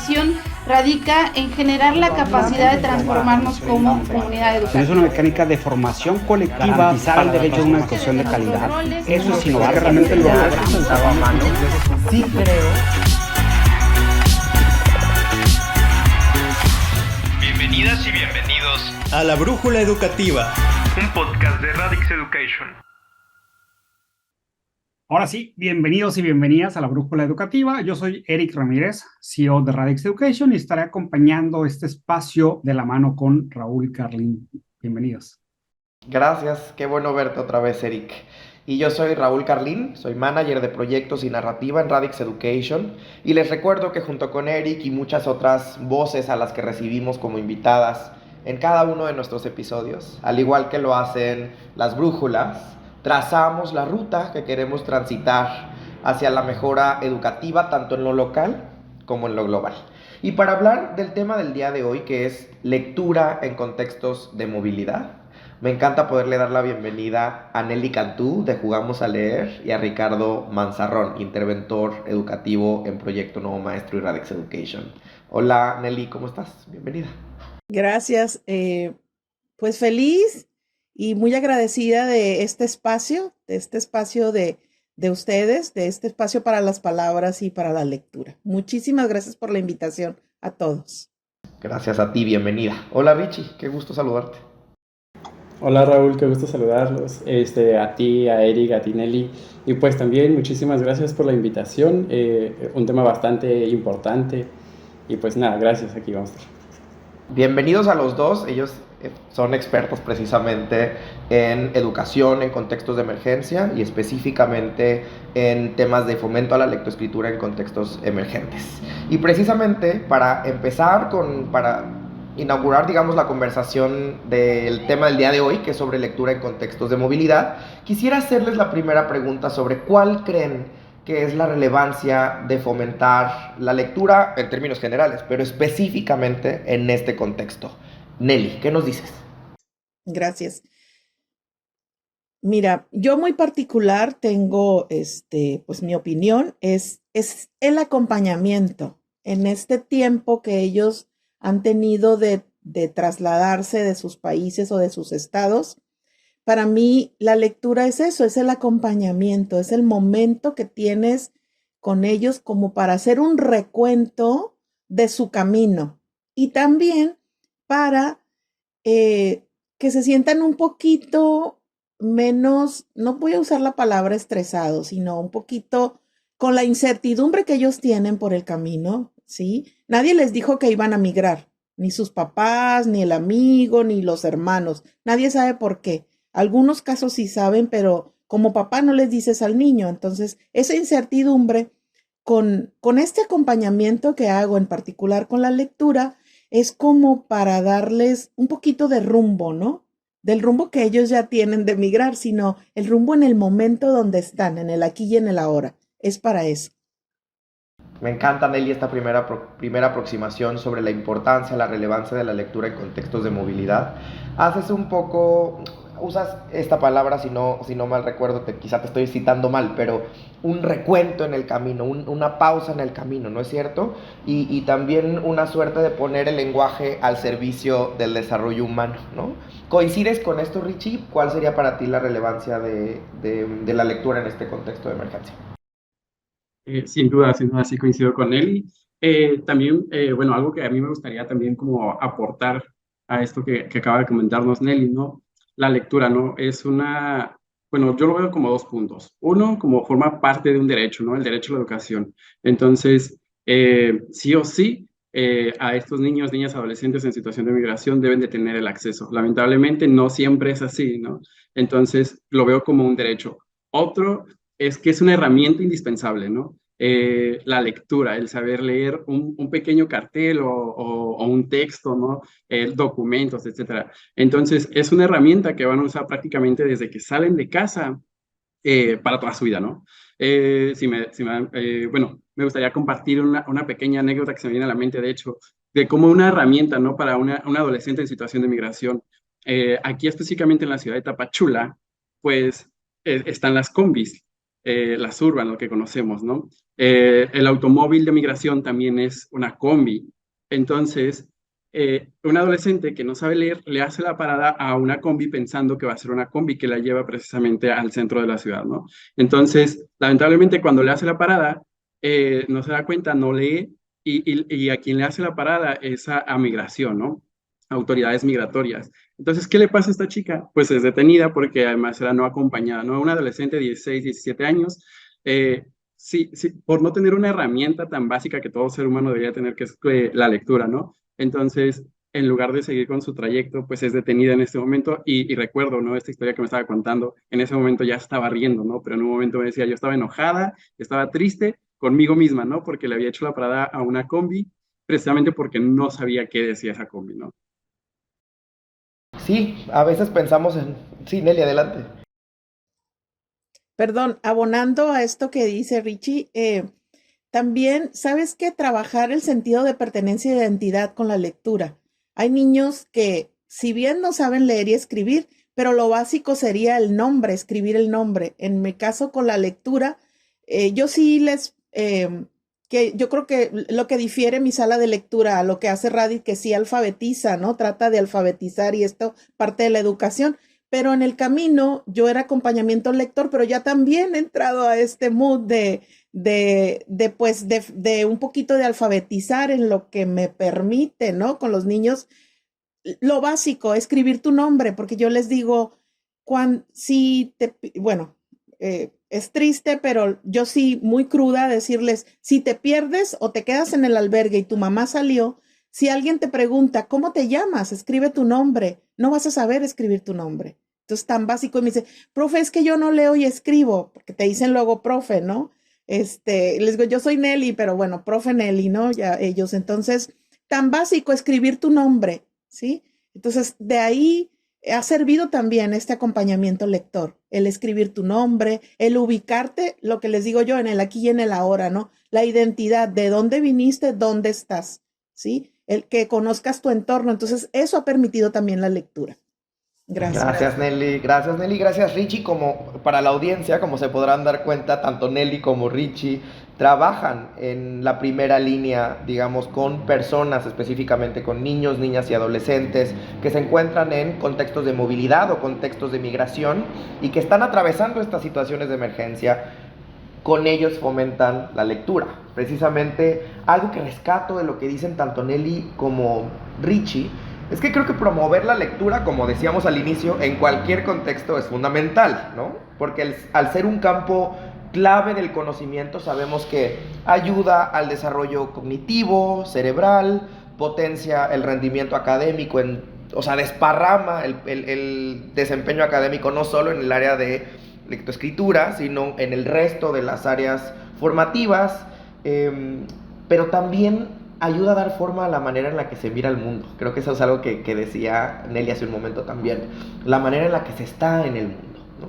misión radica en generar la capacidad de transformarnos como comunidad educativa. Es una mecánica de formación colectiva, garantizar el derecho a una educación de calidad. Eso es innovar, realmente lo logramos a mano. Sí creo. Bienvenidas y bienvenidos a La Brújula Educativa, un podcast de Radix Education. Ahora sí, bienvenidos y bienvenidas a La Brújula Educativa. Yo soy Eric Ramírez, CEO de Radix Education, y estaré acompañando este espacio de la mano con Raúl Carlín. Bienvenidos. Gracias, qué bueno verte otra vez, Eric. Y yo soy Raúl Carlín, soy manager de proyectos y narrativa en Radix Education, y les recuerdo que junto con Eric y muchas otras voces a las que recibimos como invitadas en cada uno de nuestros episodios, al igual que lo hacen las brújulas, trazamos la ruta que queremos transitar hacia la mejora educativa tanto en lo local como en lo global. Y para hablar del tema del día de hoy, que es lectura en contextos de movilidad, me encanta poderle dar la bienvenida a Nelly Cantú de Jugamos a Leer y a Ricardo Manzarrón, interventor educativo en Proyecto Nuevo Maestro y Radix Education. Hola Nelly, ¿cómo estás? Bienvenida. Gracias, pues feliz y muy agradecida de este espacio, de ustedes, de este espacio para las palabras y para la lectura. Muchísimas gracias por la invitación a todos. Gracias a ti, bienvenida. Hola Richie, qué gusto saludarte. Hola Raúl, qué gusto saludarlos, a ti, a Eric, a ti Nelly, y pues también muchísimas gracias por la invitación, un tema bastante importante, y pues nada, gracias, aquí vamos a estar. Bienvenidos a los dos, ellos son expertos precisamente en educación en contextos de emergencia y específicamente en temas de fomento a la lectoescritura en contextos emergentes. Y precisamente para empezar para inaugurar, digamos, la conversación del tema del día de hoy, que es sobre lectura en contextos de movilidad, quisiera hacerles la primera pregunta sobre cuál creen que es la relevancia de fomentar la lectura en términos generales, pero específicamente en este contexto. Nelly, ¿qué nos dices? Gracias. Mira, yo muy particular tengo, pues mi opinión es el acompañamiento en este tiempo que ellos han tenido de trasladarse de sus países o de sus estados. Para mí, la lectura es eso, es el acompañamiento, es el momento que tienes con ellos como para hacer un recuento de su camino y también para que se sientan un poquito menos, no voy a usar la palabra estresados, sino un poquito con la incertidumbre que ellos tienen por el camino, ¿sí? Nadie les dijo que iban a migrar, ni sus papás, ni el amigo, ni los hermanos. Nadie sabe por qué. Algunos casos sí saben, pero como papá no les dices al niño. Entonces, esa incertidumbre con este acompañamiento que hago, en particular con la lectura, es como para darles un poquito de rumbo, ¿no? Del rumbo que ellos ya tienen de migrar, sino el rumbo en el momento donde están, en el aquí y en el ahora. Es para eso. Me encanta, Nelly, esta primera aproximación sobre la importancia, la relevancia de la lectura en contextos de movilidad. Haces un poco, usas esta palabra, si no mal recuerdo, quizá te estoy citando mal, pero un recuento en el camino, una pausa en el camino, ¿no es cierto? Y también una suerte de poner el lenguaje al servicio del desarrollo humano, ¿no? ¿Coincides con esto, Richie? ¿Cuál sería para ti la relevancia de la lectura en este contexto de emergencia? Sin duda, sí coincido con Nelly. También, bueno, algo que a mí me gustaría también como aportar a esto que acaba de comentarnos Nelly, ¿no? La lectura, ¿no? Bueno, yo lo veo como dos puntos. Uno, como forma parte de un derecho, ¿no? El derecho a la educación. Entonces, sí o sí, a estos niños, niñas, adolescentes en situación de migración deben de tener el acceso. Lamentablemente, no siempre es así, ¿no? Entonces, lo veo como un derecho. Otro es que es una herramienta indispensable, ¿no? La lectura, el saber leer un pequeño cartel o un texto, ¿no? Documentos, etcétera. Entonces, es una herramienta que van a usar prácticamente desde que salen de casa para toda su vida, ¿no? Bueno, me gustaría compartir una pequeña anécdota que se me viene a la mente, de hecho, de cómo una herramienta, ¿no? Para un adolescente en situación de migración. Aquí específicamente en la ciudad de Tapachula, pues están las combis. las urban, lo que conocemos, ¿no? El automóvil de migración también es una combi. Entonces, un adolescente que no sabe leer le hace la parada a una combi pensando que va a ser una combi que la lleva precisamente al centro de la ciudad, ¿no? Entonces, lamentablemente, cuando le hace la parada, no se da cuenta, no lee, y a quien le hace la parada es a migración, ¿no? Autoridades migratorias. Entonces, ¿qué le pasa a esta chica? Pues es detenida porque además era no acompañada, ¿no? Una adolescente de 16, 17 años, sí, por no tener una herramienta tan básica que todo ser humano debería tener, que es la lectura, ¿no? Entonces, en lugar de seguir con su trayecto, pues es detenida en este momento y recuerdo, ¿no? Esta historia que me estaba contando, en ese momento ya estaba riendo, ¿no? Pero en un momento me decía, yo estaba enojada, estaba triste conmigo misma, ¿no? Porque le había hecho la parada a una combi, precisamente porque no sabía qué decía esa combi, ¿no? Sí, a veces pensamos en... Sí, Nelly, adelante. Perdón, abonando a esto que dice Richie, también, ¿sabes qué? Trabajar el sentido de pertenencia e identidad con la lectura. Hay niños que, si bien no saben leer y escribir, pero lo básico sería el nombre, escribir el nombre. En mi caso, con la lectura, yo sí que yo creo que lo que difiere mi sala de lectura a lo que hace Radic, que sí alfabetiza, ¿no? Trata de alfabetizar y esto parte de la educación. Pero en el camino yo era acompañamiento lector, pero ya también he entrado a este mood de un poquito de alfabetizar en lo que me permite, ¿no? Con los niños, lo básico, escribir tu nombre, porque yo les digo, es triste, pero yo sí, muy cruda, decirles, si te pierdes o te quedas en el albergue y tu mamá salió, si alguien te pregunta, ¿cómo te llamas? Escribe tu nombre. No vas a saber escribir tu nombre. Entonces, tan básico. Y me dice, profe, es que yo no leo y escribo, porque te dicen luego profe, ¿no? Les digo, yo soy Nelly, pero bueno, profe Nelly, ¿no? Ya ellos. Entonces, tan básico, escribir tu nombre, ¿sí? Entonces, de ahí ha servido también este acompañamiento lector, el escribir tu nombre, el ubicarte, lo que les digo yo, en el aquí y en el ahora, ¿no? La identidad, de dónde viniste, dónde estás, ¿sí? El que conozcas tu entorno. Entonces, eso ha permitido también la lectura. Gracias. Gracias, Nelly. Gracias, Nelly. Gracias, Richie. Como para la audiencia, como se podrán dar cuenta, tanto Nelly como Richie trabajan en la primera línea, digamos, con personas, específicamente con niños, niñas y adolescentes que se encuentran en contextos de movilidad o contextos de migración y que están atravesando estas situaciones de emergencia. Con ellos fomentan la lectura. Precisamente algo que rescato de lo que dicen tanto Nelly como Richie es que creo que promover la lectura, como decíamos al inicio, en cualquier contexto es fundamental, ¿no? Porque al ser un campo clave del conocimiento, sabemos que ayuda al desarrollo cognitivo, cerebral, potencia el rendimiento académico, desparrama el desempeño académico no solo en el área de lectoescritura, sino en el resto de las áreas formativas, pero también ayuda a dar forma a la manera en la que se mira el mundo. Creo que eso es algo que decía Nelly hace un momento también, la manera en la que se está en el mundo, ¿no?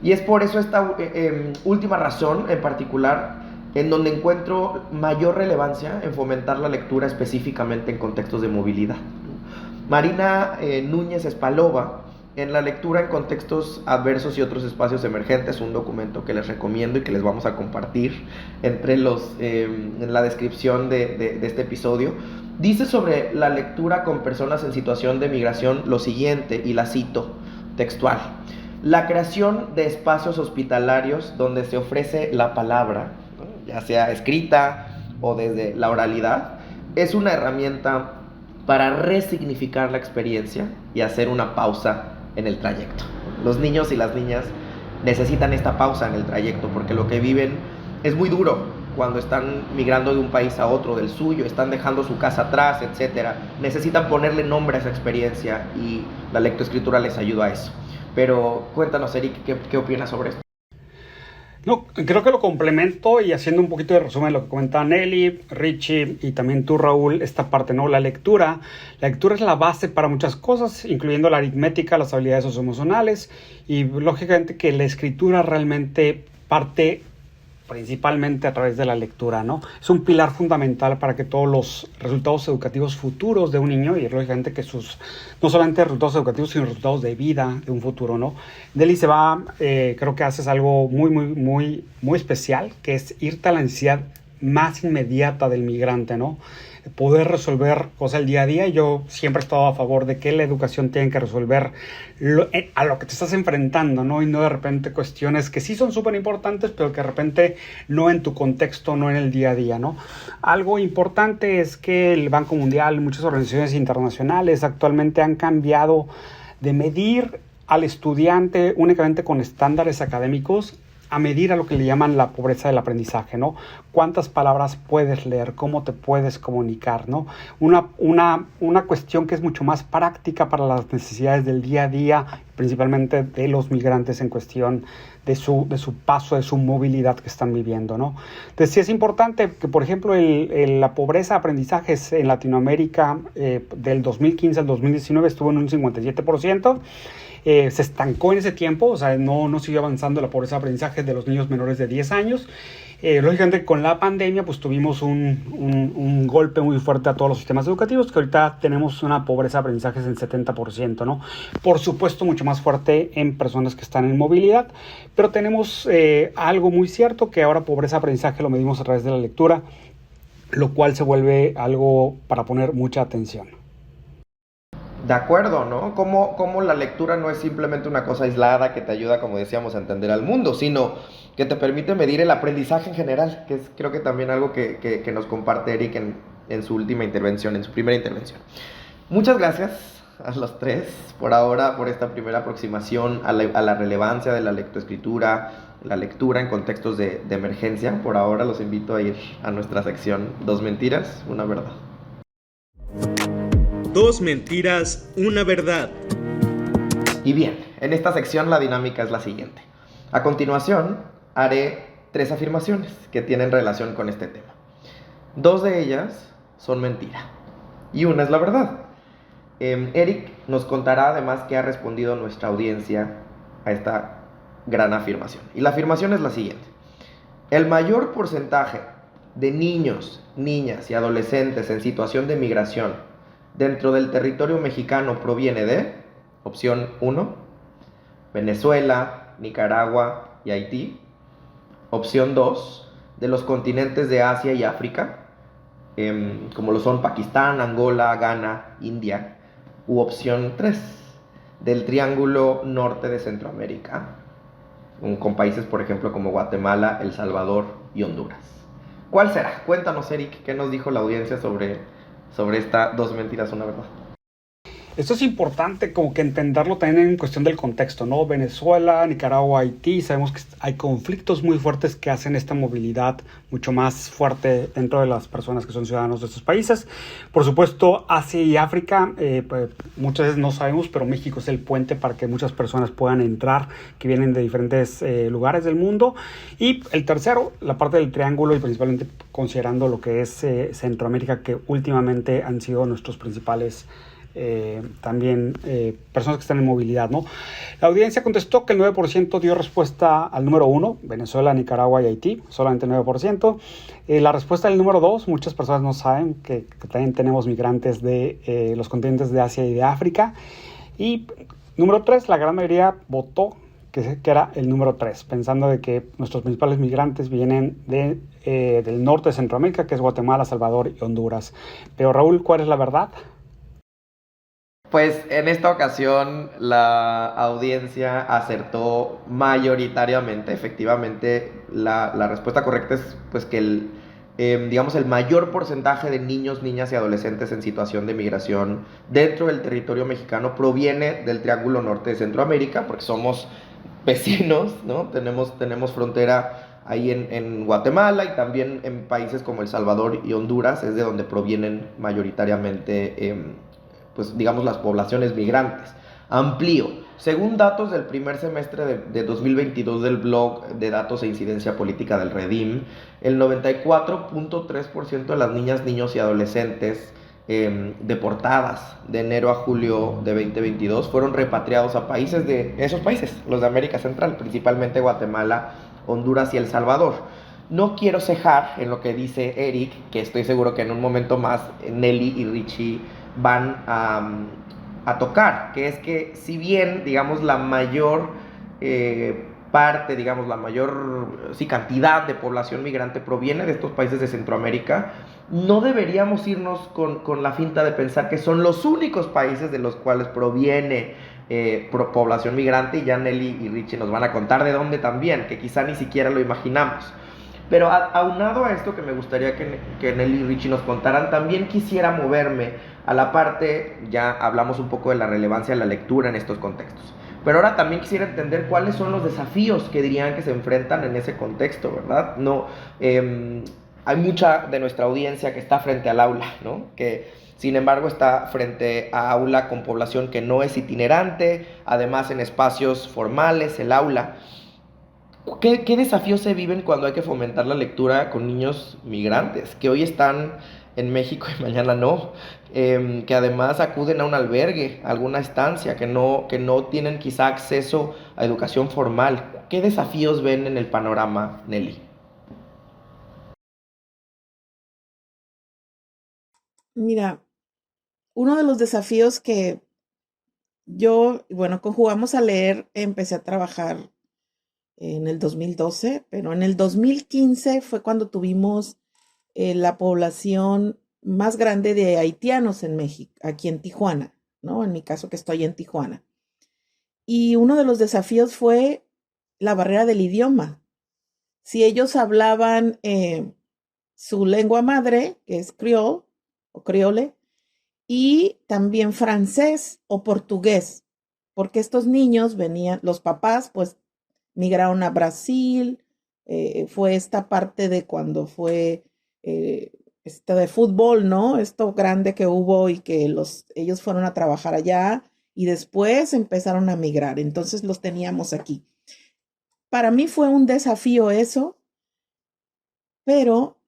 Y es por eso esta última razón en particular en donde encuentro mayor relevancia en fomentar la lectura específicamente en contextos de movilidad. Marina Núñez Espalova, en la lectura en contextos adversos y otros espacios emergentes, un documento que les recomiendo y que les vamos a compartir en la descripción de este episodio, dice sobre la lectura con personas en situación de migración lo siguiente, y la cito textual: la creación de espacios hospitalarios donde se ofrece la palabra, ¿no?, ya sea escrita o desde la oralidad, es una herramienta para resignificar la experiencia y hacer una pausa en el trayecto. Los niños y las niñas necesitan esta pausa en el trayecto porque lo que viven es muy duro cuando están migrando de un país a otro, del suyo, están dejando su casa atrás, etc. Necesitan ponerle nombre a esa experiencia y la lectoescritura les ayuda a eso. Pero cuéntanos, Eric, ¿qué opinas sobre esto? No, creo que lo complemento y haciendo un poquito de resumen de lo que comentaba Nelly, Richie y también tú, Raúl, esta parte, ¿no? La lectura es la base para muchas cosas, incluyendo la aritmética, las habilidades socioemocionales y lógicamente que la escritura realmente parte principalmente a través de la lectura, ¿no? Es un pilar fundamental para que todos los resultados educativos futuros de un niño, y lógicamente que no solamente resultados educativos, sino resultados de vida de un futuro, ¿no? Nelly se va, creo que haces algo muy, muy, muy, muy especial, que es irte a la necesidad más inmediata del migrante, ¿no? Poder resolver cosas del día a día. Yo siempre he estado a favor de que la educación tiene que resolver a lo que te estás enfrentando, ¿no? Y no de repente cuestiones que sí son súper importantes, pero que de repente no en tu contexto, no en el día a día, ¿no? Algo importante es que el Banco Mundial, muchas organizaciones internacionales actualmente han cambiado de medir al estudiante únicamente con estándares académicos a medir a lo que le llaman la pobreza del aprendizaje, ¿no? Cuántas palabras puedes leer, cómo te puedes comunicar, ¿no? Una cuestión que es mucho más práctica para las necesidades del día a día, principalmente de los migrantes en cuestión de su paso, de su movilidad que están viviendo, ¿no? Entonces sí es importante que, por ejemplo, la pobreza de aprendizajes en Latinoamérica del 2015 al 2019 estuvo en un 57%. Se estancó en ese tiempo, o sea, no siguió avanzando la pobreza de aprendizaje de los niños menores de 10 años. Lógicamente, con la pandemia, pues tuvimos un golpe muy fuerte a todos los sistemas educativos, que ahorita tenemos una pobreza de aprendizajes del 70%, ¿no? Por supuesto, mucho más fuerte en personas que están en movilidad, pero tenemos algo muy cierto, que ahora pobreza de aprendizaje lo medimos a través de la lectura, lo cual se vuelve algo para poner mucha atención. De acuerdo, ¿no? Como la lectura no es simplemente una cosa aislada que te ayuda, como decíamos, a entender al mundo, sino que te permite medir el aprendizaje en general, que es creo que también algo que nos comparte Eric en su última intervención, en su primera intervención. Muchas gracias a los tres por ahora, por esta primera aproximación a la relevancia de la lectoescritura, la lectura en contextos de emergencia. Por ahora los invito a ir a nuestra sección Dos mentiras, una verdad. Dos mentiras, una verdad. Y bien, en esta sección la dinámica es la siguiente. A continuación, haré 3 afirmaciones que tienen relación con este tema. 2 de ellas son mentira y una es la verdad. Eric nos contará además qué ha respondido nuestra audiencia a esta gran afirmación. Y la afirmación es la siguiente. El mayor porcentaje de niños, niñas y adolescentes en situación de migración dentro del territorio mexicano proviene de, opción 1, Venezuela, Nicaragua y Haití. Opción 2, de los continentes de Asia y África, como lo son Pakistán, Angola, Ghana, India. U opción 3, del Triángulo Norte de Centroamérica, con países, por ejemplo, como Guatemala, El Salvador y Honduras. ¿Cuál será? Cuéntanos, Eric, ¿qué nos dijo la audiencia sobre esta Dos mentiras, una verdad? Esto es importante como que entenderlo también en cuestión del contexto, ¿no? Venezuela, Nicaragua, Haití, sabemos que hay conflictos muy fuertes que hacen esta movilidad mucho más fuerte dentro de las personas que son ciudadanos de estos países. Por supuesto, Asia y África, pues, muchas veces no sabemos, pero México es el puente para que muchas personas puedan entrar, que vienen de diferentes lugares del mundo. Y el tercero, la parte del triángulo, y principalmente considerando lo que es Centroamérica, que últimamente han sido nuestros principales también personas que están en movilidad, ¿no? La audiencia contestó que el 9% dio respuesta al número 1, Venezuela, Nicaragua y Haití, solamente el 9%. La respuesta del número 2, muchas personas no saben que también tenemos migrantes de los continentes de Asia y de África. Y número 3, la gran mayoría votó que era el número 3, pensando de que nuestros principales migrantes vienen del norte de Centroamérica, que es Guatemala, Salvador y Honduras. Pero Raúl, ¿cuál es la verdad? Pues en esta ocasión la audiencia acertó mayoritariamente. Efectivamente, la respuesta correcta es pues que el mayor porcentaje de niños, niñas y adolescentes en situación de migración dentro del territorio mexicano proviene del Triángulo Norte de Centroamérica, porque somos vecinos, ¿no? Tenemos frontera ahí en Guatemala y también en países como El Salvador y Honduras, es de donde provienen mayoritariamente pues digamos las poblaciones migrantes. Amplío. Según datos del primer semestre de 2022 del blog de datos e incidencia política del Redim, el 94.3% de las niñas, niños y adolescentes deportadas de enero a julio de 2022 fueron repatriados a esos países, los de América Central, principalmente Guatemala, Honduras y El Salvador. No quiero cejar en lo que dice Eric, que estoy seguro que en un momento más Nelly y Richie van a tocar, que es que si bien, digamos, la mayor parte, digamos, la mayor cantidad de población migrante proviene de estos países de Centroamérica, no deberíamos irnos con la finta de pensar que son los únicos países de los cuales proviene población migrante, y ya Nelly y Richie nos van a contar de dónde también, que quizá ni siquiera lo imaginamos. Pero aunado a esto que me gustaría que Nelly y Richie nos contaran, también quisiera moverme a la parte, ya hablamos un poco de la relevancia de la lectura en estos contextos, pero ahora también quisiera entender cuáles son los desafíos que dirían que se enfrentan en ese contexto, ¿verdad? No, hay mucha de nuestra audiencia que está frente al aula, ¿no? Que sin embargo está frente a aula con población que no es itinerante, además en espacios formales, el aula. ¿Qué desafíos se viven cuando hay que fomentar la lectura con niños migrantes, que hoy están en México y mañana no? Que además acuden a un albergue, a alguna estancia, que no tienen quizá acceso a educación formal? ¿Qué desafíos ven en el panorama, Nelly? Mira, uno de los desafíos que yo, bueno, con Jugamos a Leer empecé a trabajar en el 2012, pero en el 2015 fue cuando tuvimos la población más grande de haitianos en México, aquí en Tijuana, ¿no? En mi caso, que estoy en Tijuana. Y uno de los desafíos fue la barrera del idioma. Si ellos hablaban su lengua madre, que es criol o criole, y también francés o portugués, porque estos niños venían, los papás pues migraron a Brasil, fue esta parte de cuando fue de fútbol, ¿no? Esto grande que hubo y que ellos fueron a trabajar allá y después empezaron a migrar, entonces los teníamos aquí. Para mí fue un desafío eso, pero,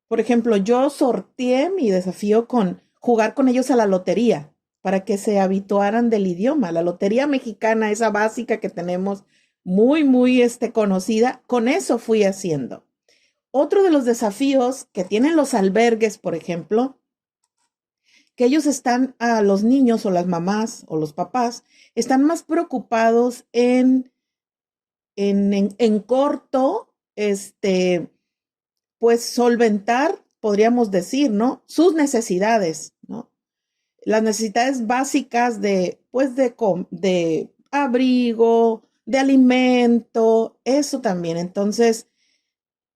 por ejemplo, yo sorteé mi desafío con jugar con ellos a la lotería para que se habituaran del idioma. La lotería mexicana, esa básica que tenemos muy, muy conocida, con eso fui haciendo. Otro de los desafíos que tienen los albergues, por ejemplo, que ellos están, a los niños o las mamás o los papás, están más preocupados en corto, pues solventar, podríamos decir, ¿no? Sus necesidades, ¿no? Las necesidades básicas de abrigo, de alimento, eso también. Entonces,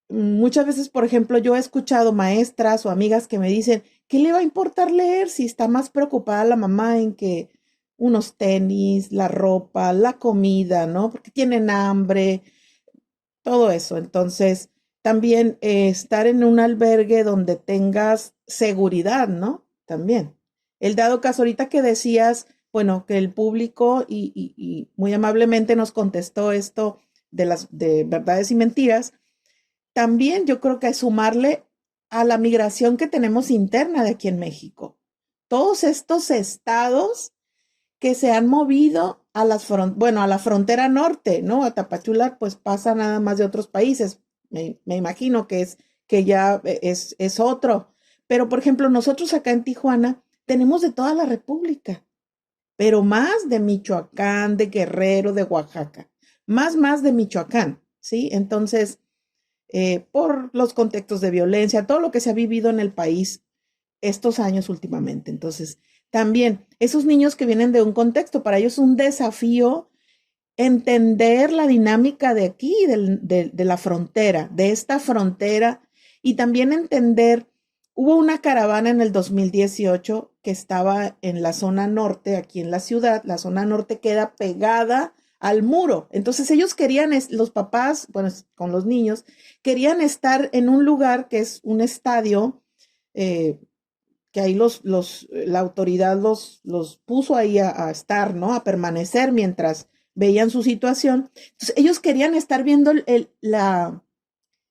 muchas veces, por ejemplo, yo he escuchado maestras o amigas que me dicen, ¿qué le va a importar leer si está más preocupada la mamá en que unos tenis, la ropa, la comida, ¿no? Porque tienen hambre, todo eso. Entonces, también estar en un albergue donde tengas seguridad, ¿no? También. El dado caso ahorita que decías, bueno, que el público y muy amablemente nos contestó esto de verdades y mentiras, también yo creo que sumarle a la migración que tenemos interna de aquí en México. Todos estos estados que se han movido a la frontera norte, ¿no? A Tapachula, pues pasa nada más de otros países. Me imagino que ya es otro. Pero, por ejemplo, nosotros acá en Tijuana tenemos de toda la República, pero más de Michoacán, de Guerrero, de Oaxaca, más de Michoacán, ¿sí? Entonces, por los contextos de violencia, todo lo que se ha vivido en el país estos años últimamente. Entonces, también esos niños que vienen de un contexto, para ellos es un desafío entender la dinámica de aquí, de la frontera, de esta frontera, y también entender, hubo una caravana en el 2018 que estaba en la zona norte, aquí en la ciudad. La zona norte queda pegada al muro. Entonces ellos querían, los papás, bueno, con los niños, querían estar en un lugar que es un estadio, que ahí la autoridad los puso ahí a estar, ¿no? A permanecer mientras veían su situación. Entonces ellos querían estar viendo la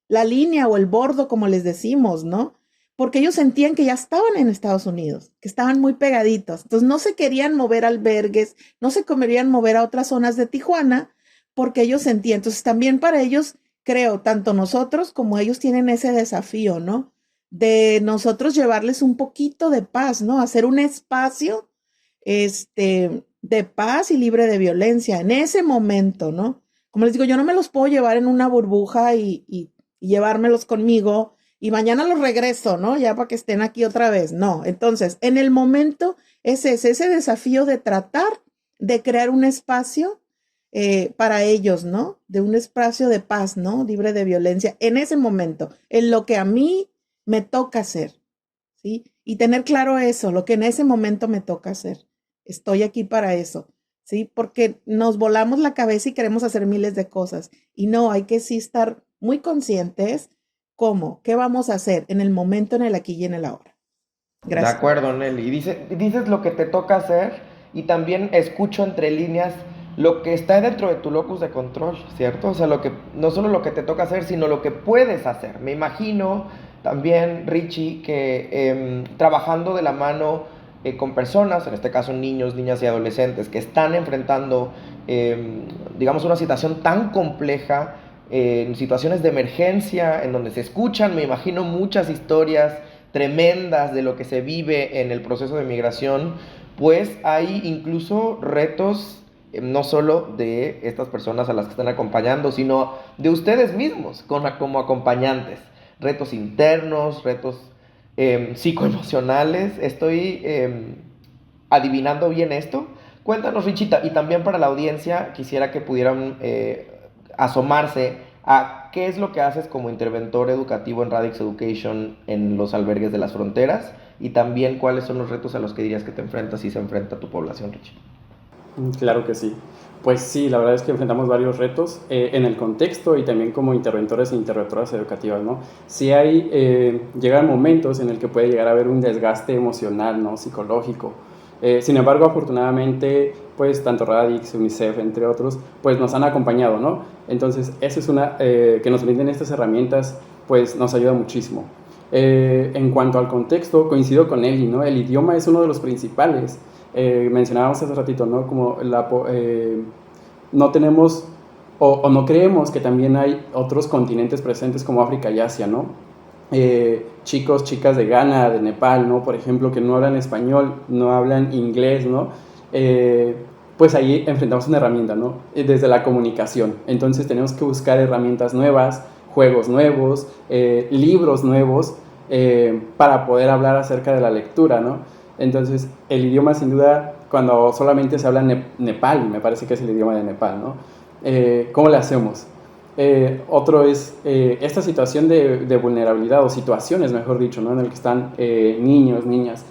línea o el bordo, como les decimos, ¿no? Porque ellos sentían que ya estaban en Estados Unidos, que estaban muy pegaditos. Entonces no se querían mover a albergues, no se querían mover a otras zonas de Tijuana, porque ellos sentían. Entonces también para ellos creo, tanto nosotros como ellos tienen ese desafío, ¿no? De nosotros llevarles un poquito de paz, ¿no? Hacer un espacio, de paz y libre de violencia en ese momento, ¿no? Como les digo, yo no me los puedo llevar en una burbuja y llevármelos conmigo y mañana los regreso, ¿no? Ya para que estén aquí otra vez. No, entonces, en el momento es ese desafío de tratar de crear un espacio para ellos, ¿no? De un espacio de paz, ¿no? Libre de violencia en ese momento, en lo que a mí me toca hacer, ¿sí? Y tener claro eso, lo que en ese momento me toca hacer. Estoy aquí para eso, ¿sí? Porque nos volamos la cabeza y queremos hacer miles de cosas. Y no, hay que sí estar muy conscientes cómo, qué vamos a hacer en el momento, en el aquí y en el ahora. De Gracias. acuerdo, Nelly. Dices lo que te toca hacer y también escucho entre líneas lo que está dentro de tu locus de control, ¿cierto? O sea, no solo lo que te toca hacer, sino lo que puedes hacer. Me imagino también, Richie, que trabajando de la mano con personas, en este caso niños, niñas y adolescentes, que están enfrentando, digamos, una situación tan compleja, en situaciones de emergencia, en donde se escuchan, me imagino, muchas historias tremendas de lo que se vive en el proceso de migración, pues hay incluso retos, no solo de estas personas a las que están acompañando, sino de ustedes mismos como acompañantes. Retos internos, retos psicoemocionales. Estoy adivinando bien esto. Cuéntanos, Richita, y también para la audiencia quisiera que pudieran asomarse a qué es lo que haces como interventor educativo en Radix Education en los albergues de las fronteras y también cuáles son los retos a los que dirías que te enfrentas y se enfrenta tu población, Richie. Claro que sí. Pues sí, la verdad es que enfrentamos varios retos en el contexto y también como interventores e interventoras educativas, ¿no? Sí llegan momentos en el que puede llegar a haber un desgaste emocional, ¿no? Psicológico. Sin embargo, afortunadamente, pues tanto Radix, UNICEF, entre otros, pues nos han acompañado, ¿no? Entonces, eso es que nos brinden estas herramientas, pues nos ayuda muchísimo. En cuanto al contexto, coincido con Eli, ¿no? El idioma es uno de los principales. Mencionábamos hace ratito, ¿no? Como no tenemos o no creemos que también hay otros continentes presentes como África y Asia, ¿no? Chicos, chicas de Ghana, de Nepal, ¿no? Por ejemplo, que no hablan español, no hablan inglés, ¿no? Pues ahí enfrentamos una herramienta, ¿no? Desde la comunicación. Entonces tenemos que buscar herramientas nuevas, juegos nuevos, libros nuevos, para poder hablar acerca de la lectura, ¿no? Entonces, el idioma, sin duda, cuando solamente se habla Nepal, me parece que es el idioma de Nepal, ¿no? ¿Cómo le hacemos? Otro es esta situación de vulnerabilidad, o situaciones, mejor dicho, ¿no? En el que están niños, niñas,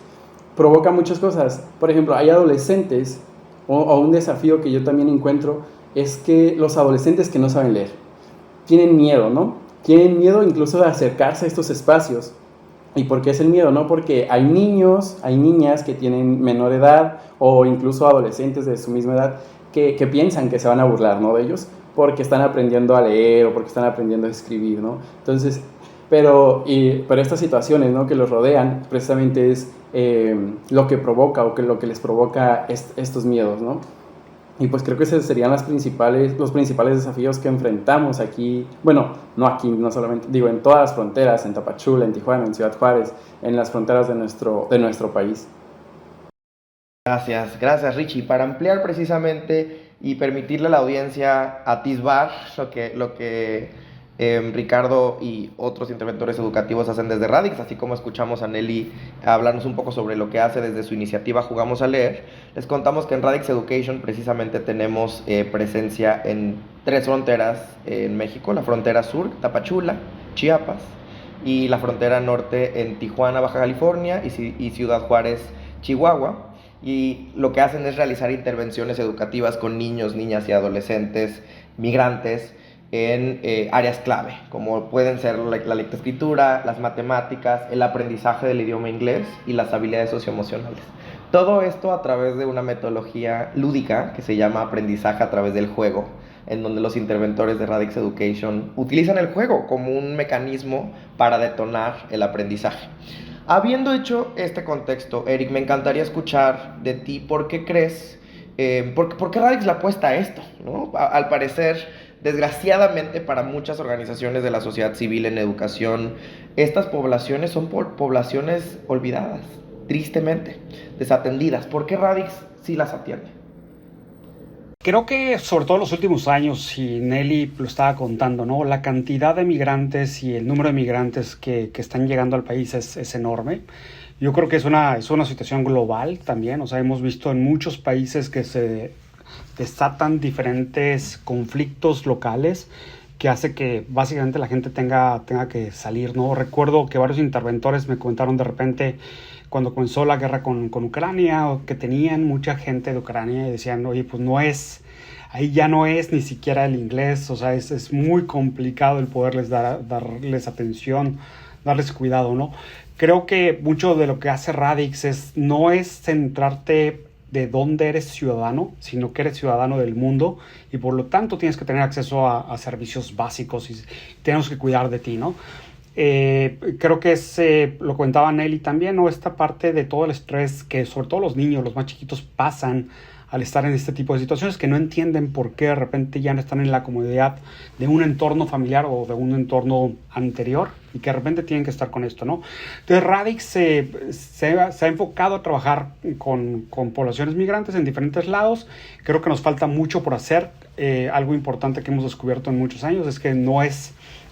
provoca muchas cosas. Por ejemplo, hay adolescentes, o un desafío que yo también encuentro, es que los adolescentes que no saben leer, tienen miedo, ¿no? Tienen miedo incluso de acercarse a estos espacios. ¿Y por qué es el miedo? ¿No? Porque hay niños, hay niñas que tienen menor edad o incluso adolescentes de su misma edad que piensan que se van a burlar, ¿no? De ellos porque están aprendiendo a leer o porque están aprendiendo a escribir, ¿no? Entonces, pero estas situaciones, ¿no? Que los rodean precisamente es lo que provoca o lo que les provoca estos miedos, ¿no? Y pues creo que esos serían los principales desafíos que enfrentamos aquí, bueno, no aquí, no solamente, digo, en todas las fronteras, en Tapachula, en Tijuana, en Ciudad Juárez, en las fronteras de nuestro país. Gracias Richie. Para ampliar precisamente y permitirle a la audiencia atisbar lo que Ricardo y otros interventores educativos hacen desde Radix, así como escuchamos a Nelly hablarnos un poco sobre lo que hace desde su iniciativa Jugamos a Leer, les contamos que en Radix Education precisamente tenemos presencia en 3 fronteras en México: la frontera sur, Tapachula, Chiapas, y la frontera norte en Tijuana, Baja California, y Ciudad Juárez, Chihuahua. Y lo que hacen es realizar intervenciones educativas con niños, niñas y adolescentes migrantes en áreas clave, como pueden ser la lectoescritura, las matemáticas, el aprendizaje del idioma inglés y las habilidades socioemocionales. Todo esto a través de una metodología lúdica que se llama aprendizaje a través del juego, en donde los interventores de Radix Education utilizan el juego como un mecanismo para detonar el aprendizaje. Habiendo hecho este contexto, Eric, me encantaría escuchar de ti por qué crees, por qué Radix le apuesta a esto, ¿no? Al parecer, Desgraciadamente para muchas organizaciones de la sociedad civil en educación, estas poblaciones son poblaciones olvidadas, tristemente, desatendidas. ¿Por qué Radix sí las atiende? Creo que sobre todo en los últimos años, y Nelly lo estaba contando, ¿no? La cantidad de migrantes y el número de migrantes que están llegando al país es enorme. Yo creo que es una situación global también. O sea, hemos visto en muchos países que se desatan diferentes conflictos locales que hace que básicamente la gente tenga que salir, ¿no? Recuerdo que varios interventores me comentaron de repente cuando comenzó la guerra con Ucrania, o que tenían mucha gente de Ucrania y decían, oye, pues ahí ya no es ni siquiera el inglés, o sea, es muy complicado el poderles darles atención, darles cuidado, ¿no? Creo que mucho de lo que hace Radix no es centrarte de dónde eres ciudadano, sino que eres ciudadano del mundo y por lo tanto tienes que tener acceso a servicios básicos y tenemos que cuidar de ti, ¿no? Creo que lo comentaba Nelly también, ¿no? Esta parte de todo el estrés que sobre todo los niños, los más chiquitos, pasan al estar en este tipo de situaciones, que no entienden por qué de repente ya no están en la comodidad de un entorno familiar o de un entorno anterior y que de repente tienen que estar con esto, ¿no? Entonces Radix se ha enfocado a trabajar con poblaciones migrantes en diferentes lados. Creo que nos falta mucho por hacer. Algo importante que hemos descubierto en muchos años es que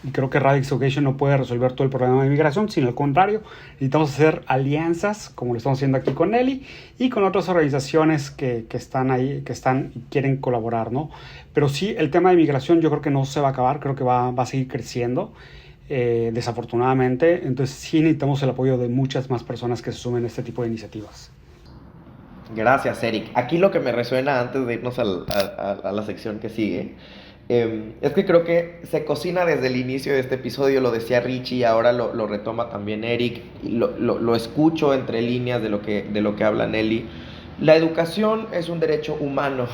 y creo que Radix Education no puede resolver todo el problema de migración, sino al contrario, necesitamos hacer alianzas, como lo estamos haciendo aquí con Nelly, y con otras organizaciones que están ahí, y quieren colaborar, ¿no? Pero sí, el tema de migración yo creo que no se va a acabar, creo que va a seguir creciendo, desafortunadamente. Entonces sí necesitamos el apoyo de muchas más personas que se sumen a este tipo de iniciativas. Gracias, Eric. Aquí lo que me resuena antes de irnos a la sección que sigue, es que creo que se cocina desde el inicio de este episodio, lo decía Richie y ahora lo retoma también Eric, y lo escucho entre líneas de lo que habla Nelly. La educación es un derecho humano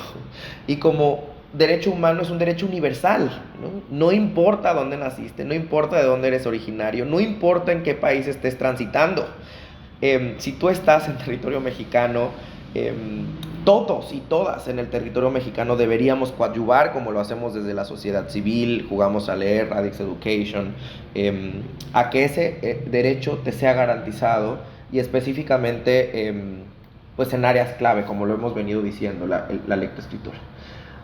y como derecho humano es un derecho universal, ¿no? No importa dónde naciste, no importa de dónde eres originario, no importa en qué país estés transitando. Si tú estás en territorio mexicano, todos y todas en el territorio mexicano deberíamos coadyuvar como lo hacemos desde la sociedad civil, Jugamos a Leer, Radix Education, a que ese derecho te sea garantizado y específicamente pues en áreas clave como lo hemos venido diciendo, la lectoescritura.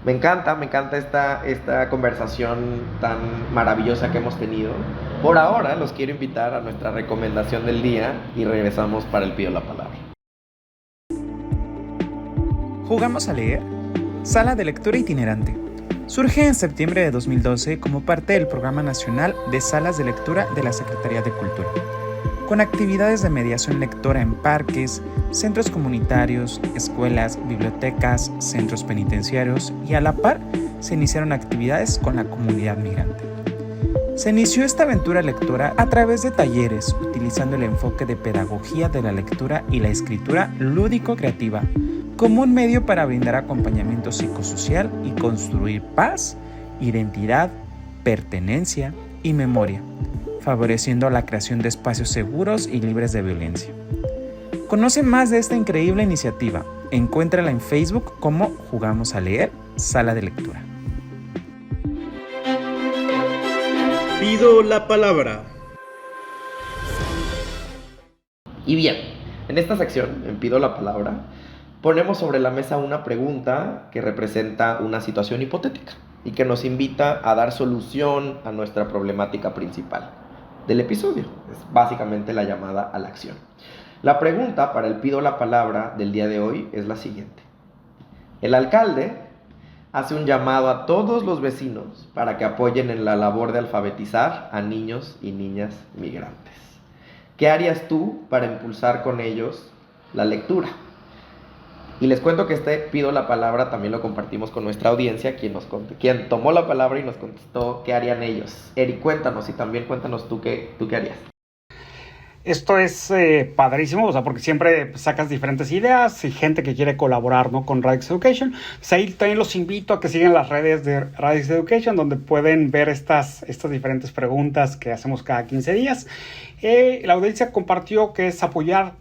Me encanta esta conversación tan maravillosa que hemos tenido. Por ahora los quiero invitar a nuestra recomendación del día y regresamos para el Pido la Palabra. Jugamos a Leer, sala de lectura itinerante. Surge en septiembre de 2012 como parte del Programa Nacional de Salas de Lectura de la Secretaría de Cultura, con actividades de mediación lectora en parques, centros comunitarios, escuelas, bibliotecas, centros penitenciarios y a la par se iniciaron actividades con la comunidad migrante. Se inició esta aventura lectora a través de talleres, utilizando el enfoque de pedagogía de la lectura y la escritura lúdico-creativa como un medio para brindar acompañamiento psicosocial y construir paz, identidad, pertenencia y memoria, favoreciendo la creación de espacios seguros y libres de violencia. Conoce más de esta increíble iniciativa. Encuéntrala en Facebook como Jugamos a Leer, Sala de Lectura. Pido la palabra. Y bien, en esta sección, en Pido la Palabra, ponemos sobre la mesa una pregunta que representa una situación hipotética y que nos invita a dar solución a nuestra problemática principal del episodio. Es básicamente la llamada a la acción. La pregunta para el Pido la Palabra del día de hoy es la siguiente. El alcalde hace un llamado a todos los vecinos para que apoyen en la labor de alfabetizar a niños y niñas migrantes. ¿Qué harías tú para impulsar con ellos la lectura? Y les cuento que Pido la Palabra también lo compartimos con nuestra audiencia, quien tomó la palabra y nos contestó qué harían ellos. Eric, cuéntanos y también cuéntanos tú qué harías. Esto es padrísimo, o sea, porque siempre sacas diferentes ideas y gente que quiere colaborar, ¿no? Con Radix Education. Pues ahí también los invito a que sigan las redes de Radix Education, donde pueden ver estas diferentes preguntas que hacemos cada 15 días. La audiencia compartió que es apoyar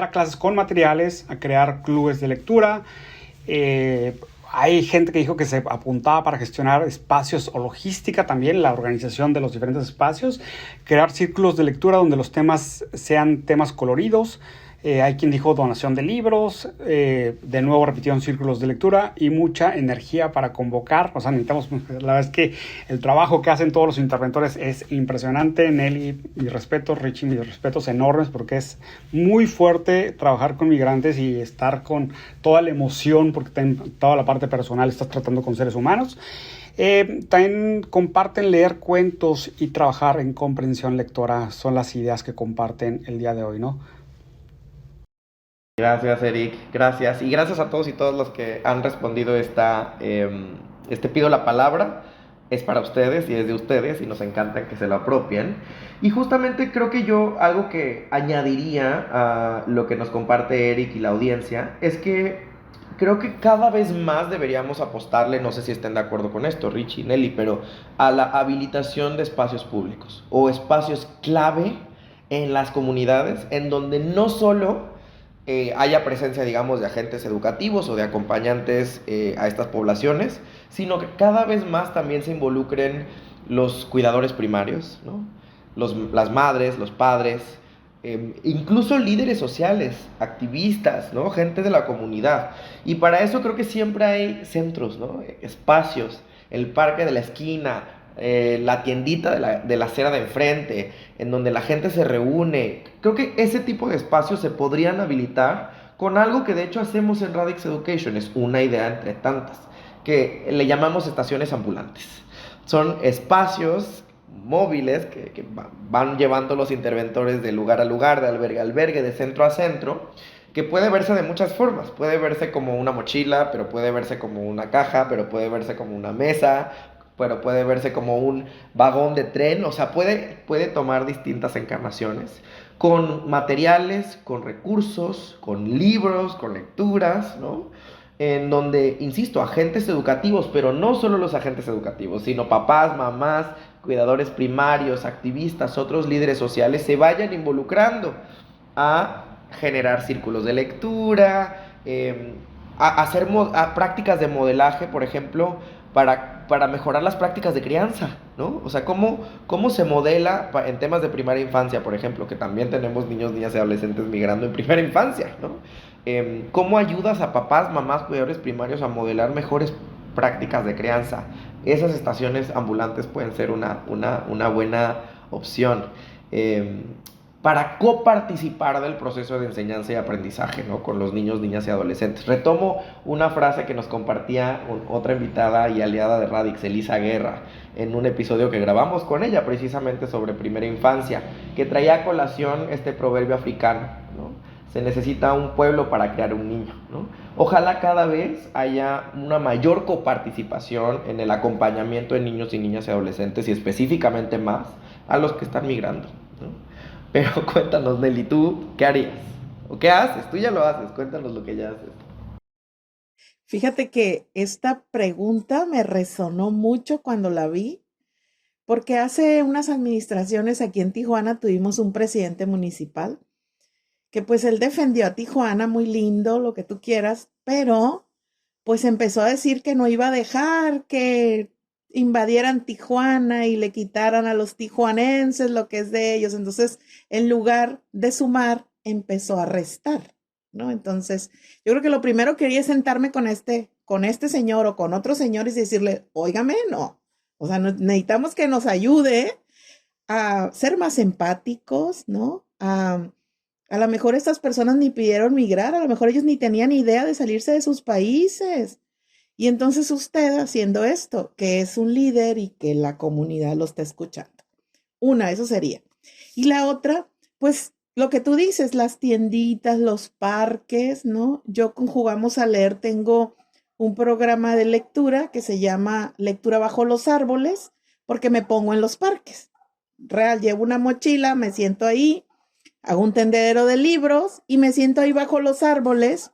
a clases con materiales, a crear clubes de lectura, Hay gente que dijo que se apuntaba para gestionar espacios o logística también, la organización de los diferentes espacios, crear círculos de lectura donde los temas sean temas coloridos. Hay quien dijo donación de libros, de nuevo repitieron círculos de lectura y mucha energía para convocar. O sea, necesitamos, la verdad es que el trabajo que hacen todos los interventores es impresionante. Nelly, mis respetos, Richie, mis respetos enormes, porque es muy fuerte trabajar con migrantes y estar con toda la emoción, porque toda la parte personal estás tratando con seres humanos. También comparten leer cuentos y trabajar en comprensión lectora. Son las ideas que comparten el día de hoy, ¿no? Gracias, Eric. Gracias. Y gracias a todos y todas los que han respondido pido la palabra. Es para ustedes y es de ustedes y nos encanta que se lo apropien. Y justamente creo que yo algo que añadiría a lo que nos comparte Eric y la audiencia es que creo que cada vez más deberíamos apostarle, no sé si estén de acuerdo con esto, Richie y Nelly, pero a la habilitación de espacios públicos o espacios clave en las comunidades en donde no solo haya presencia, digamos, de agentes educativos o de acompañantes a estas poblaciones, sino que cada vez más también se involucren los cuidadores primarios, ¿no? Las madres, los padres, incluso líderes sociales, activistas, ¿no? Gente de la comunidad. Y para eso creo que siempre hay centros, ¿no? Espacios, el parque de la esquina, la tiendita de la acera de enfrente, en donde la gente se reúne. Creo que ese tipo de espacios se podrían habilitar con algo que de hecho hacemos en Radix Education. Es una idea entre tantas, que le llamamos estaciones ambulantes. Son espacios móviles que van llevando los interventores de lugar a lugar, de albergue a albergue, de centro a centro, que puede verse de muchas formas. Puede verse como una mochila, pero puede verse como una caja, pero puede verse como una mesa, pero puede verse como un vagón de tren. O sea, puede tomar distintas encarnaciones, con materiales, con recursos, con libros, con lecturas, ¿no? En donde, insisto, agentes educativos, pero no solo los agentes educativos, sino papás, mamás, cuidadores primarios, activistas, otros líderes sociales se vayan involucrando a generar círculos de lectura, a hacer prácticas de modelaje, por ejemplo, para mejorar las prácticas de crianza, ¿no? O sea, cómo se modela en temas de primera infancia, por ejemplo, que también tenemos niños, niñas y adolescentes migrando en primera infancia, ¿no? ¿Cómo ayudas a papás, mamás, cuidadores primarios a modelar mejores prácticas de crianza? Esas estaciones ambulantes pueden ser una buena opción para coparticipar del proceso de enseñanza y aprendizaje, ¿no? Con los niños, niñas y adolescentes. Retomo una frase que nos compartía otra invitada y aliada de Radix, Elisa Guerra, en un episodio que grabamos con ella precisamente sobre primera infancia, que traía a colación este proverbio africano, ¿no? Se necesita un pueblo para crear un niño, ¿no? Ojalá cada vez haya una mayor coparticipación en el acompañamiento de niños y niñas y adolescentes, y específicamente más a los que están migrando, ¿no? Pero cuéntanos, Nelly, ¿tú qué harías? ¿O qué haces? Tú ya lo haces, cuéntanos lo que ya haces. Fíjate que esta pregunta me resonó mucho cuando la vi, porque hace unas administraciones aquí en Tijuana tuvimos un presidente municipal que pues él defendió a Tijuana, muy lindo, lo que tú quieras, pero pues empezó a decir que no iba a dejar que invadieran Tijuana y le quitaran a los tijuanenses lo que es de ellos. Entonces, en lugar de sumar, empezó a restar, ¿no? Entonces, yo creo que lo primero que quería es sentarme con este señor o con otros señores y decirle, óigame, no. O sea, necesitamos que nos ayude a ser más empáticos, ¿no? A lo mejor estas personas ni pidieron migrar, a lo mejor ellos ni tenían idea de salirse de sus países. Y entonces usted haciendo esto, que es un líder y que la comunidad lo está escuchando. Eso sería. Y la otra, pues lo que tú dices, las tienditas, los parques, ¿no? Yo con Jugamos a Leer tengo un programa de lectura que se llama Lectura bajo los árboles, porque me pongo en los parques. Llevo una mochila, me siento ahí, hago un tendedero de libros y me siento ahí bajo los árboles.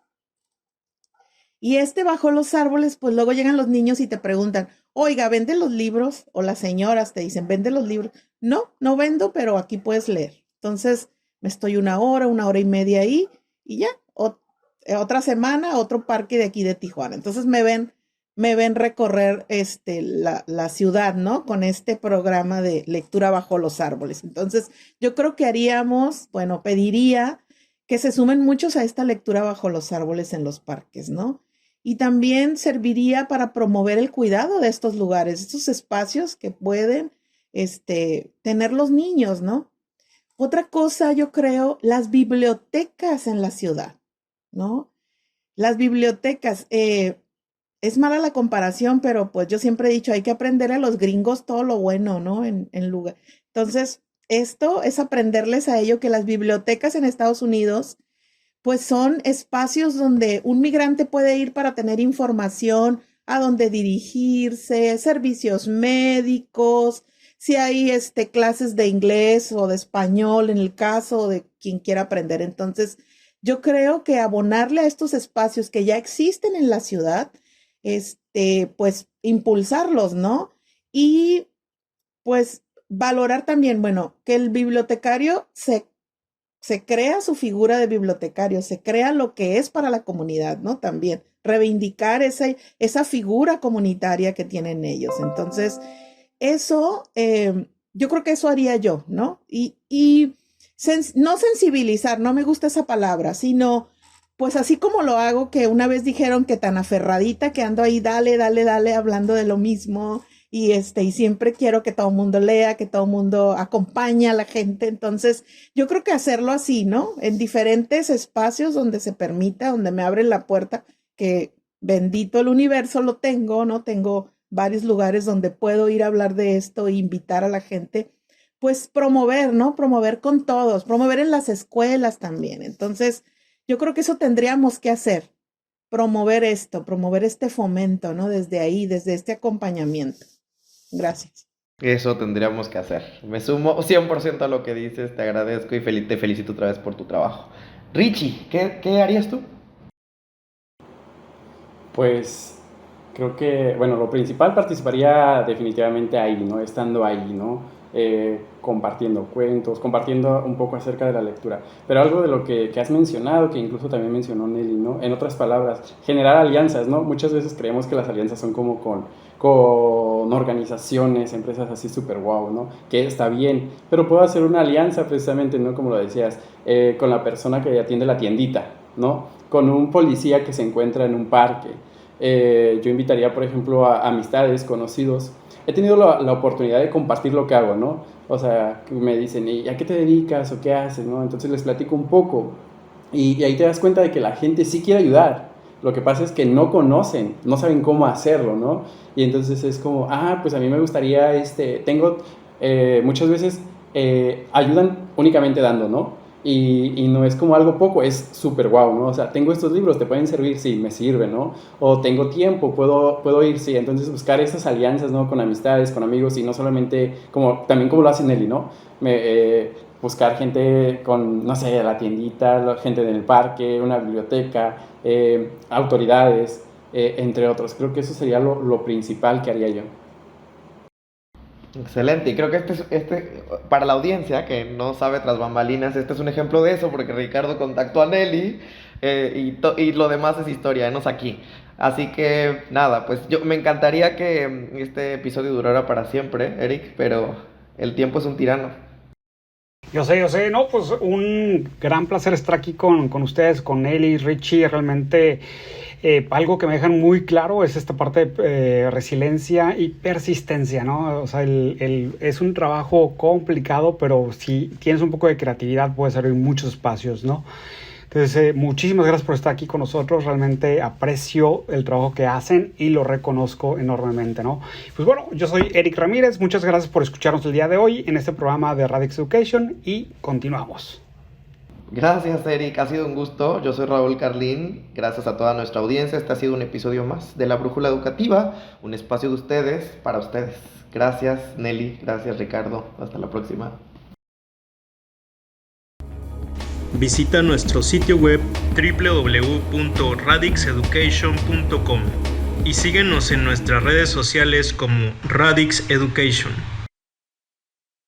Y bajo los árboles, pues luego llegan los niños y te preguntan, oiga, ¿vende los libros? O las señoras te dicen, ¿vende los libros? No, no vendo, pero aquí puedes leer. Entonces me estoy una hora y media ahí y ya, otra semana, otro parque de aquí de Tijuana. Entonces me ven me ven recorrer la ciudad, ¿no? Con este programa de lectura bajo los árboles. Entonces, yo creo que pediría que se sumen muchos a esta lectura bajo los árboles en los parques, ¿no? Y también serviría para promover el cuidado de estos lugares, estos espacios que pueden tener los niños, ¿no? Otra cosa, yo creo, las bibliotecas en la ciudad, ¿no? Las bibliotecas, es mala la comparación, pero pues yo siempre he dicho, hay que aprender a los gringos todo lo bueno, ¿no? En lugar. Entonces, esto es aprenderles a ello que las bibliotecas en Estados Unidos, pues son espacios donde un migrante puede ir para tener información, a dónde dirigirse, servicios médicos, si hay clases de inglés o de español en el caso de quien quiera aprender. Entonces, yo creo que abonarle a estos espacios que ya existen en la ciudad, pues impulsarlos, ¿no? Y pues valorar también, que el bibliotecario se crea su figura de bibliotecario, se crea lo que es para la comunidad, ¿no? También reivindicar esa figura comunitaria que tienen ellos. Entonces, eso, yo creo que eso haría yo, ¿no? Y no sensibilizar, no me gusta esa palabra, sino pues así como lo hago, que una vez dijeron que tan aferradita que ando ahí, dale, hablando de lo mismo, y siempre quiero que todo el mundo lea, que todo el mundo acompañe a la gente. Entonces, yo creo que hacerlo así, ¿no? En diferentes espacios donde se permita, donde me abren la puerta, que bendito el universo lo tengo, ¿no? Tengo varios lugares donde puedo ir a hablar de esto e invitar a la gente, pues promover, ¿no? Promover con todos, promover en las escuelas también. Entonces, yo creo que eso tendríamos que hacer, promover este fomento, ¿no? Desde ahí, desde este acompañamiento. Gracias. Eso tendríamos que hacer. Me sumo 100% a lo que dices, te agradezco y te felicito otra vez por tu trabajo. Richie, ¿qué harías tú? Pues creo que, lo principal participaría definitivamente ahí, ¿no? Estando ahí, ¿no? Compartiendo cuentos, compartiendo un poco acerca de la lectura. Pero algo de lo que has mencionado, que incluso también mencionó Nelly, ¿no? En otras palabras, generar alianzas, ¿no? Muchas veces creemos que las alianzas son como con organizaciones, empresas así súper guau, ¿no? Que está bien, pero puedo hacer una alianza precisamente, ¿no? Como lo decías, con la persona que atiende la tiendita, ¿no? Con un policía que se encuentra en un parque. Yo invitaría, por ejemplo, a amistades, conocidos. He tenido la oportunidad de compartir lo que hago, ¿no? O sea, me dicen, ¿y a qué te dedicas o qué haces, no? Entonces les platico un poco y ahí te das cuenta de que la gente sí quiere ayudar. Lo que pasa es que no conocen, no saben cómo hacerlo, ¿no? Y entonces es como, pues a mí me gustaría, muchas veces ayudan únicamente dando, ¿no? Y no es como algo poco, es súper guau, ¿no? O sea, tengo estos libros, ¿te pueden servir? Sí, me sirven, ¿no? O tengo tiempo, puedo ir, sí. Entonces buscar esas alianzas, ¿no? Con amistades, con amigos y no solamente, también como lo hace Nelly, ¿no? Buscar gente con, no sé, la tiendita, gente en el parque, una biblioteca, autoridades, entre otros. Creo que eso sería lo principal que haría yo. Excelente, y creo que para la audiencia que no sabe tras bambalinas, este es un ejemplo de eso, porque Ricardo contactó a Nelly y lo demás es historia, enos aquí. Así que nada, pues me encantaría que este episodio durara para siempre, Eric, pero el tiempo es un tirano. Yo sé, no, pues un gran placer estar aquí con ustedes, con Nelly, Richie, realmente algo que me dejan muy claro es esta parte de resiliencia y persistencia, ¿no? O sea, es un trabajo complicado, pero si tienes un poco de creatividad puedes servir muchos espacios, ¿no? Entonces, muchísimas gracias por estar aquí con nosotros. Realmente aprecio el trabajo que hacen y lo reconozco enormemente, ¿no? Pues bueno, yo soy Eric Ramírez. Muchas gracias por escucharnos el día de hoy en este programa de Radix Education y continuamos. Gracias, Eric. Ha sido un gusto. Yo soy Raúl Carlín. Gracias a toda nuestra audiencia. Este ha sido un episodio más de La Brújula Educativa, un espacio de ustedes para ustedes. Gracias, Nelly. Gracias, Ricardo. Hasta la próxima. Visita nuestro sitio web www.radixeducation.com y síguenos en nuestras redes sociales como Radix Education.